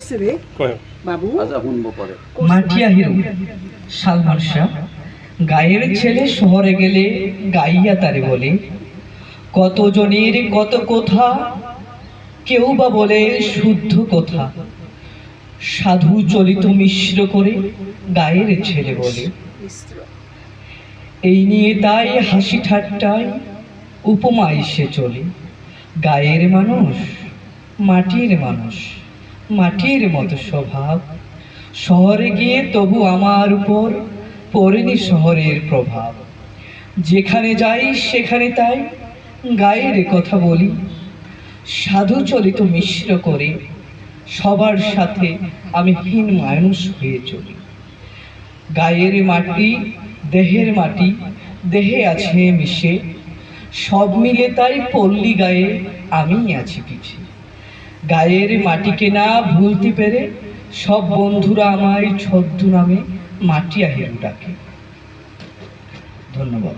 কইছে রে বাবু মাটিয়া হিরো সালমানশা গায়ের ছেলে শহরে গেলে গাইয়া তারে বলে কত জনের কত কথা, কেউ বা বলে শুদ্ধ কথা, সাধু চলিত মিশ্র করে গায়ের ছেলে বলে। এই নিয়ে তাই হাসি ঠাট্টায় উপমা এসে চলে। গায়ের মানুষ মাটির মানুষ, মাটির মতো স্বভাব, শহরে গিয়ে তবু আমার উপর পড়েনি শহরের প্রভাব। যেখানে যাই সেখানে তাই গায়ের কথা বলি, সাধু চলিত মিশ্র করে সবার সাথে আমি হীন মানুষ হয়ে চলি। গায়ের মাটি দেহের মাটি, দেহে আছে মিশে, সব মিলে তাই পল্লী গায়ে আমি আছি পিছে। গায়ের মাটিকে না ভুলতে পেরে সব বন্ধুরা আমায় ছদ্ম নামে মাটিয়া হিরু ডাকে। ধন্যবাদ।